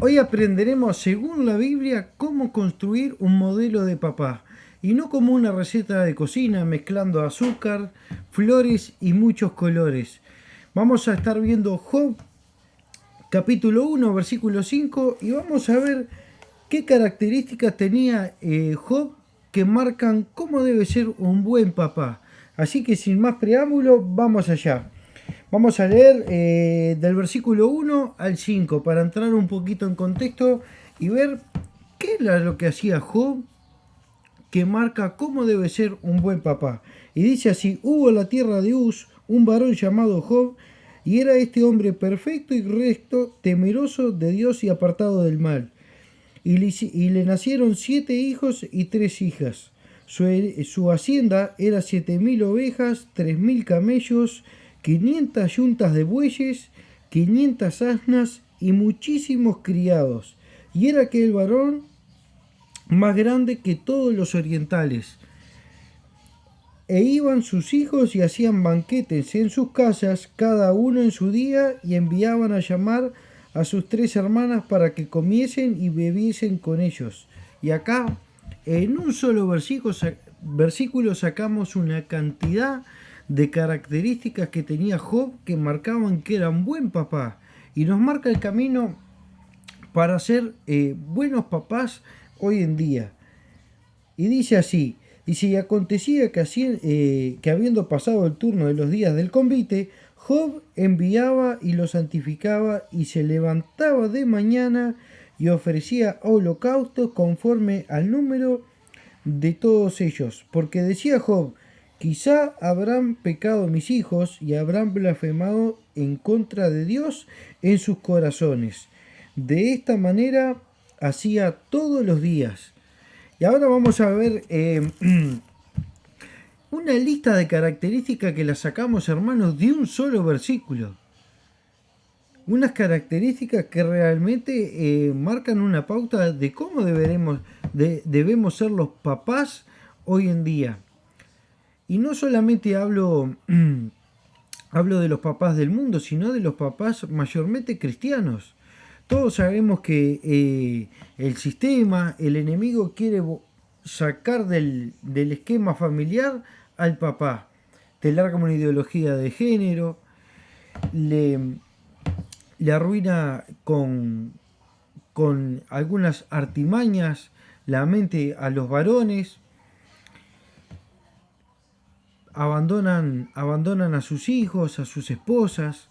Hoy aprenderemos, según la Biblia, cómo construir un modelo de papá. Y no como una receta de cocina mezclando azúcar, flores y muchos colores. Vamos a estar viendo Job capítulo 1, versículo 5 y vamos a ver qué características tenía Job que marcan cómo debe ser un buen papá. Así que sin más preámbulo, vamos allá. Vamos a leer del versículo 1 al 5 para entrar un poquito en contexto y ver qué era lo que hacía Job que marca cómo debe ser un buen papá. Y dice así: hubo en la tierra de Uz un varón llamado Job, y era este hombre perfecto y recto, temeroso de Dios y apartado del mal. Y le nacieron 7 hijos y 3 hijas. Su hacienda era 7.000 ovejas, 3.000 camellos, 500 yuntas de bueyes, 500 asnas y muchísimos criados. Y era aquel varón más grande que todos los orientales. E iban sus hijos y hacían banquetes en sus casas, cada uno en su día, y enviaban a llamar a sus 3 hermanas para que comiesen y bebiesen con ellos. Y acá, en un solo versículo sacamos una cantidad de características que tenía Job que marcaban que era un buen papá. Y nos marca el camino para ser buenos papás hoy en día. Y dice así: dice, y acontecía que habiendo pasado el turno de los días del convite, Job enviaba y lo santificaba y se levantaba de mañana y ofrecía holocaustos conforme al número de todos ellos. Porque decía Job: quizá habrán pecado mis hijos y habrán blasfemado en contra de Dios en sus corazones. De esta manera hacía todos los días. Y ahora vamos a ver una lista de características que las sacamos, hermanos, de un solo versículo. Unas características que realmente marcan una pauta de cómo debemos ser los papás hoy en día. Y no solamente hablo de los papás del mundo, sino de los papás mayormente cristianos. Todos sabemos que el sistema, el enemigo quiere sacar del esquema familiar al papá. Te larga una ideología de género, le, le arruina con algunas artimañas la mente a los varones, abandonan a sus hijos, a sus esposas.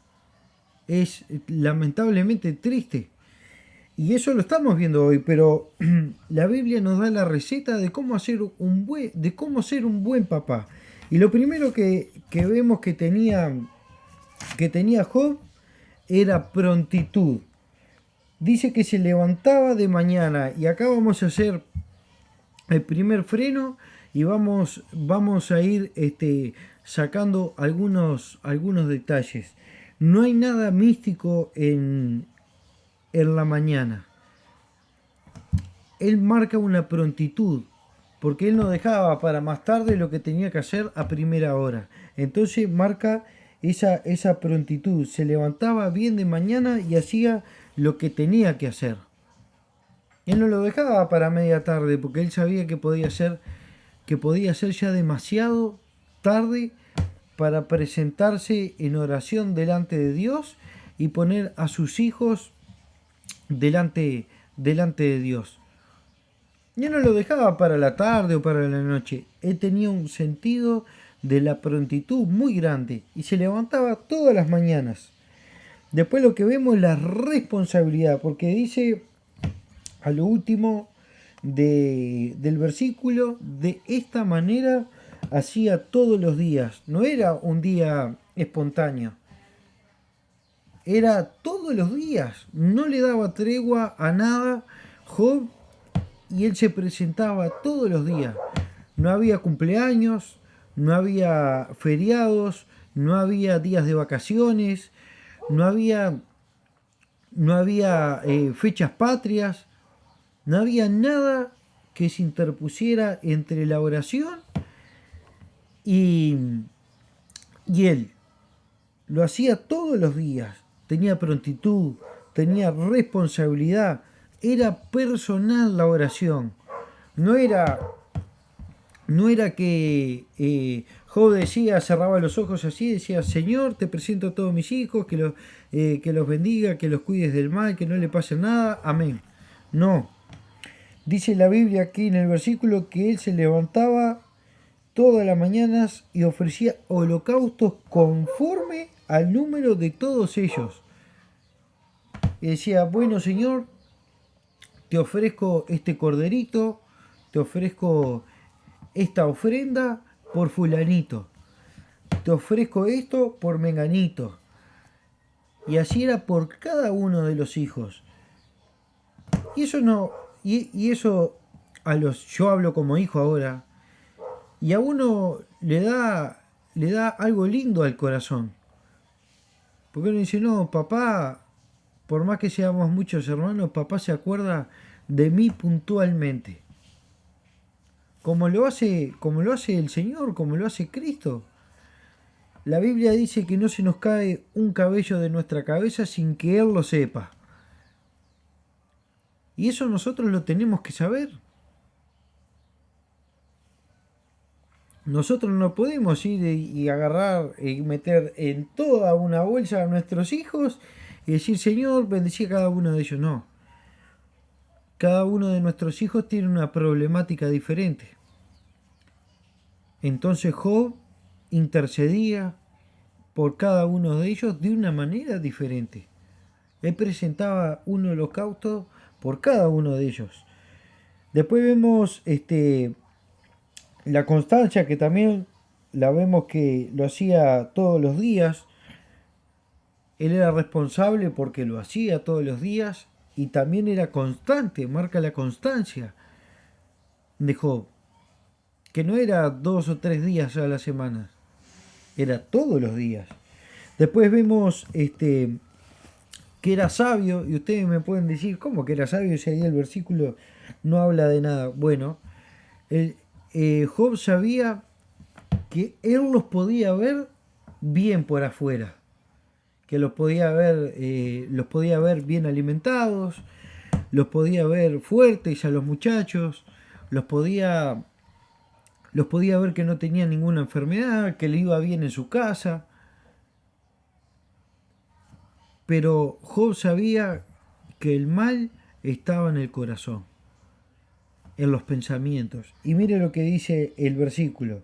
Es lamentablemente triste. Y eso lo estamos viendo hoy, pero la Biblia nos da la receta de cómo de cómo ser un buen papá. Y lo primero que vemos que tenía Job era prontitud. Dice que se levantaba de mañana, y acá vamos a hacer el primer freno y vamos a ir sacando algunos detalles. No hay nada místico en la mañana. Él marca una prontitud, porque él no dejaba para más tarde lo que tenía que hacer a primera hora. Entonces marca esa prontitud. Se levantaba bien de mañana y hacía lo que tenía que hacer. Él no lo dejaba para media tarde, porque él sabía que podía ser ya demasiado tarde para presentarse en oración delante de Dios y poner a sus hijos delante de Dios. Yo no lo dejaba para la tarde o para la noche. Él tenía un sentido de la prontitud muy grande y se levantaba todas las mañanas. Después lo que vemos es la responsabilidad, porque dice a lo último del versículo: de esta manera hacía todos los días. No era un día espontáneo, era todos los días. No le daba tregua a nada Job, y él se presentaba todos los días. No había cumpleaños, no había feriados, no había días de vacaciones, no había, no había fechas patrias, no había nada que se interpusiera entre la oración y, y él. Lo hacía todos los días. Tenía prontitud, tenía responsabilidad, era personal la oración. No era, no era que Job decía, cerraba los ojos así, decía, Señor, te presento a todos mis hijos, que los bendiga, que los cuides del mal, que no le pase nada, amén. No, dice la Biblia aquí en el versículo que él se levantaba todas las mañanas y ofrecía holocaustos conforme al número de todos ellos. Y decía, bueno Señor, te ofrezco este corderito, te ofrezco esta ofrenda por fulanito, te ofrezco esto por menganito. Y así era por cada uno de los hijos. Y eso no, y eso yo hablo como hijo ahora, y a uno le da algo lindo al corazón. Porque uno dice, no, papá, por más que seamos muchos hermanos, papá se acuerda de mí puntualmente. Como lo hace el Señor, como lo hace Cristo. La Biblia dice que no se nos cae un cabello de nuestra cabeza sin que Él lo sepa. Y eso nosotros lo tenemos que saber. Nosotros no podemos ir y agarrar y meter en toda una bolsa a nuestros hijos y decir, Señor, bendecí a cada uno de ellos. No. Cada uno de nuestros hijos tiene una problemática diferente. Entonces Job intercedía por cada uno de ellos de una manera diferente. Él presentaba un holocausto por cada uno de ellos. Después vemos la constancia, que también la vemos que lo hacía todos los días. Él era responsable porque lo hacía todos los días y también era constante, marca la constancia de Job, que no era 2 o 3 días a la semana, era todos los días. Después vemos que era sabio, y ustedes me pueden decir, ¿cómo que era sabio si ahí el versículo no habla de nada? Bueno, Job sabía que él los podía ver bien por afuera, que los podía ver bien alimentados, los podía ver fuertes a los muchachos, los podía ver que no tenían ninguna enfermedad, que le iba bien en su casa. Pero Job sabía que el mal estaba en el corazón, en los pensamientos. Y mire lo que dice el versículo.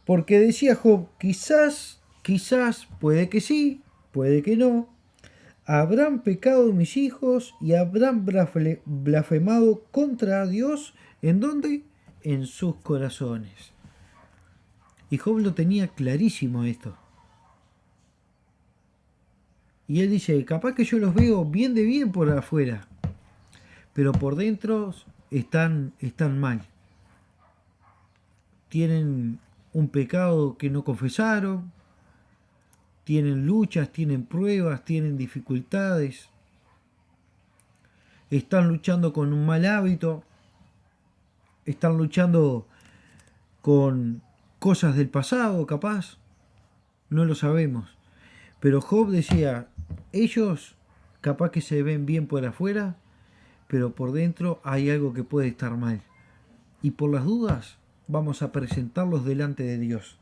Porque decía Job, quizás, puede que sí, puede que no, habrán pecado mis hijos y habrán blasfemado contra Dios. ¿En dónde? En sus corazones. Y Job lo tenía clarísimo esto. Y él dice, capaz que yo los veo bien de bien por afuera, pero por dentro están mal. Tienen un pecado que no confesaron, tienen luchas, tienen pruebas, tienen dificultades, están luchando con un mal hábito, están luchando con cosas del pasado, capaz, no lo sabemos. Pero Job decía, ellos capaz que se ven bien por afuera, pero por dentro hay algo que puede estar mal. Y por las dudas vamos a presentarlos delante de Dios.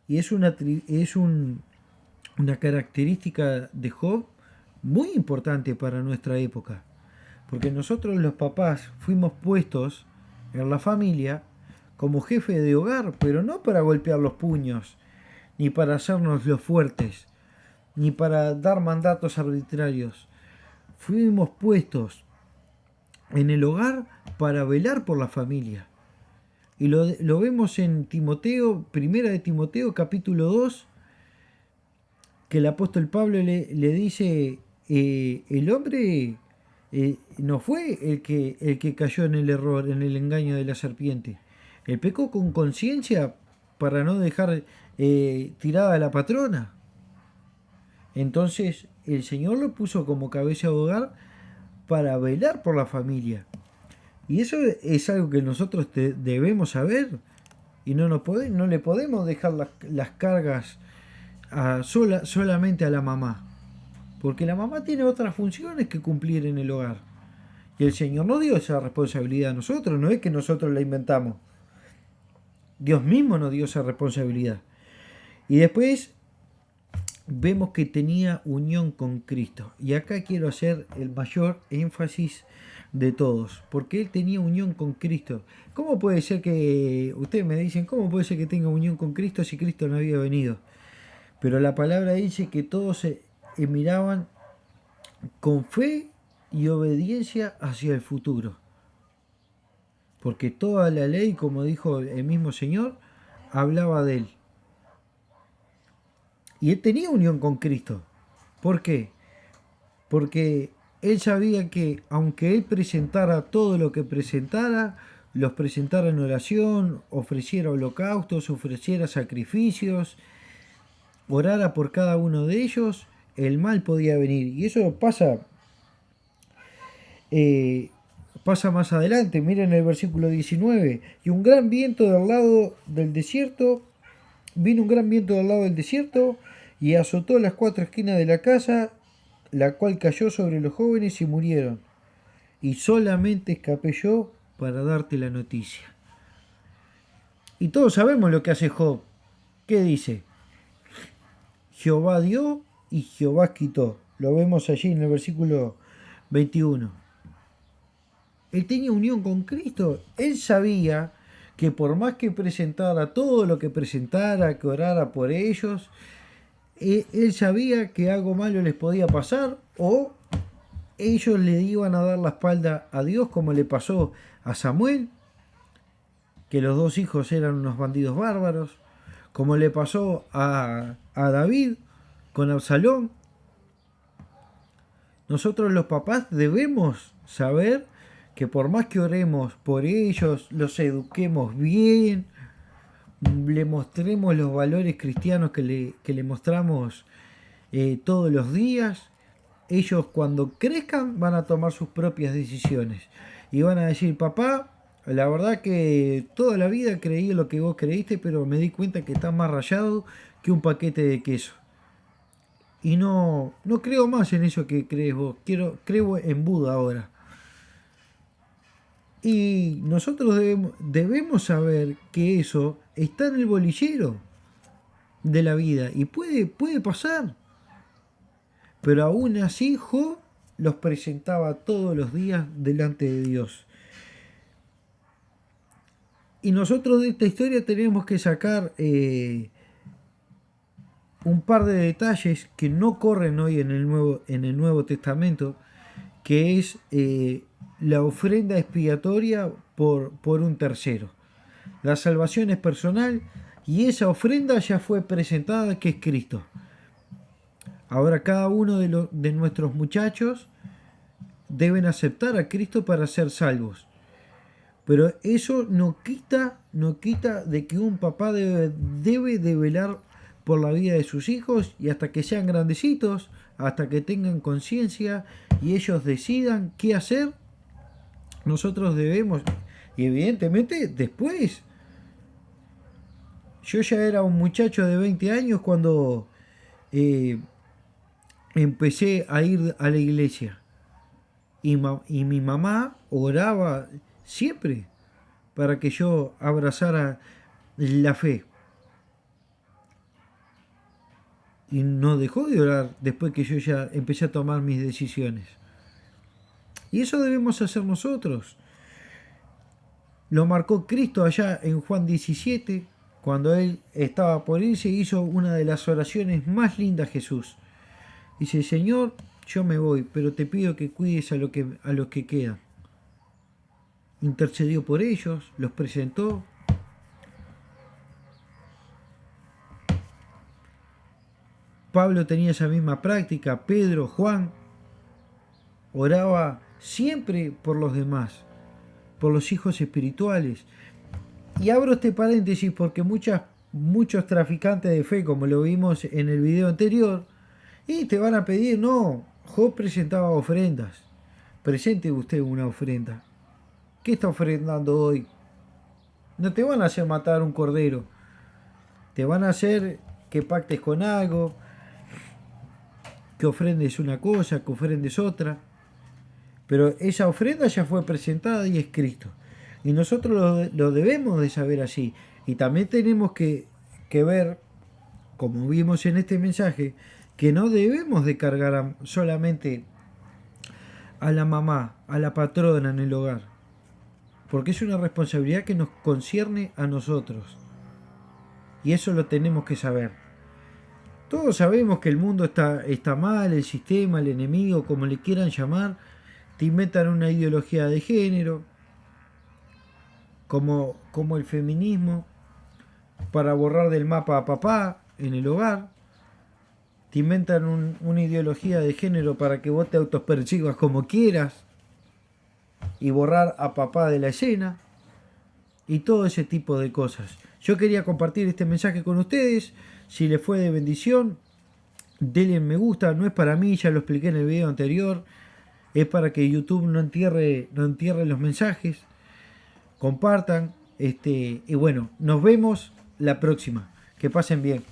Y es una característica de Job muy importante para nuestra época. Porque nosotros los papás fuimos puestos en la familia como jefe de hogar, pero no para golpear los puños, ni para hacernos los fuertes, ni para dar mandatos arbitrarios. Fuimos puestos en el hogar para velar por la familia. Y lo vemos en Timoteo, primera de Timoteo, capítulo 2, que el apóstol Pablo le dice, el hombre no fue el que cayó en el error, en el engaño de la serpiente. Él pecó con conciencia para no dejar tirada a la patrona. Entonces el Señor lo puso como cabeza de hogar para velar por la familia. Y eso es algo que nosotros debemos saber. Y no le podemos dejar las cargas solamente a la mamá. porque la mamá tiene otras funciones que cumplir en el hogar. Y el Señor nos dio esa responsabilidad a nosotros, no es que nosotros la inventamos. Dios mismo nos dio esa responsabilidad. Y después vemos que tenía unión con Cristo. Y acá quiero hacer el mayor énfasis de todos, porque él tenía unión con Cristo. ¿Cómo puede ser que, ustedes me dicen, cómo puede ser que tenga unión con Cristo si Cristo no había venido? Pero la palabra dice que todos se miraban con fe y obediencia hacia el futuro. Porque toda la ley, como dijo el mismo Señor, hablaba de él. Y él tenía unión con Cristo. ¿Por qué? Porque él sabía que aunque él presentara todo lo que presentara, los presentara en oración, ofreciera holocaustos, ofreciera sacrificios, orara por cada uno de ellos, el mal podía venir. Y eso pasa más adelante. Miren el versículo 19. Y un gran viento del lado del desierto, vino un gran viento del lado del desierto y azotó las cuatro esquinas de la casa, la cual cayó sobre los jóvenes y murieron. Y solamente escapé yo para darte la noticia. Y todos sabemos lo que hace Job. ¿Qué dice? Jehová dio y Jehová quitó. Lo vemos allí en el versículo 21. Él tenía unión con Cristo. Él sabía que por más que presentara todo lo que presentara, que orara por ellos, él sabía que algo malo les podía pasar o ellos le iban a dar la espalda a Dios, como le pasó a Samuel, que los dos hijos eran unos bandidos bárbaros, como le pasó a David con Absalón. Nosotros los papás debemos saber que por más que oremos por ellos, los eduquemos bien, le mostremos los valores cristianos que le mostramos todos los días, ellos cuando crezcan van a tomar sus propias decisiones y van a decir: papá, la verdad que toda la vida creí lo que vos creíste, pero me di cuenta que está más rayado que un paquete de queso. Y no creo más en eso que crees vos, creo en Buda ahora. Y nosotros debemos saber que eso está en el bolillero de la vida y puede pasar. Pero aún así Job los presentaba todos los días delante de Dios. Y nosotros de esta historia tenemos que sacar un par de detalles que no corren hoy en el Nuevo Testamento, que es la ofrenda expiatoria por un tercero. La salvación es personal y esa ofrenda ya fue presentada, que es Cristo. Ahora cada uno de nuestros muchachos deben aceptar a Cristo para ser salvos. Pero eso no quita de que un papá debe de velar por la vida de sus hijos, y hasta que sean grandecitos, hasta que tengan conciencia y ellos decidan qué hacer, nosotros debemos, y evidentemente después. Yo ya era un muchacho de 20 años cuando empecé a ir a la iglesia. Y mi mamá oraba siempre para que yo abrazara la fe. Y no dejó de orar después que yo ya empecé a tomar mis decisiones. Y eso debemos hacer nosotros. Lo marcó Cristo allá en Juan 17, cuando él estaba por irse, hizo una de las oraciones más lindas Jesús. Dice: Señor, yo me voy, pero te pido que cuides a los que quedan. Intercedió por ellos, los presentó. Pablo tenía esa misma práctica, Pedro, Juan, oraba siempre por los demás, por los hijos espirituales. Y abro este paréntesis porque muchos traficantes de fe, como lo vimos en el video anterior, y te van a pedir: no, Job presentaba ofrendas. Presente usted una ofrenda. ¿Qué está ofrendando hoy? No te van a hacer matar un cordero. Te van a hacer que pactes con algo. que ofrendes una cosa, que ofrendes otra, pero esa ofrenda ya fue presentada y es Cristo. Y nosotros lo debemos de saber así. Y también tenemos que ver, como vimos en este mensaje, que no debemos de cargar solamente a la mamá, a la patrona en el hogar, porque es una responsabilidad que nos concierne a nosotros. Y eso lo tenemos que saber. Todos sabemos que el mundo está mal, el sistema, el enemigo, como le quieran llamar, te inventan una ideología de género, como el feminismo, para borrar del mapa a papá en el hogar. Te inventan una ideología de género para que vos te autopercibas como quieras y borrar a papá de la escena y todo ese tipo de cosas. Yo quería compartir este mensaje con ustedes. Si les fue de bendición, denle me gusta. No es para mí, ya lo expliqué en el video anterior. Es para que YouTube no entierre los mensajes. Compartan. Y bueno, nos vemos la próxima. Que pasen bien.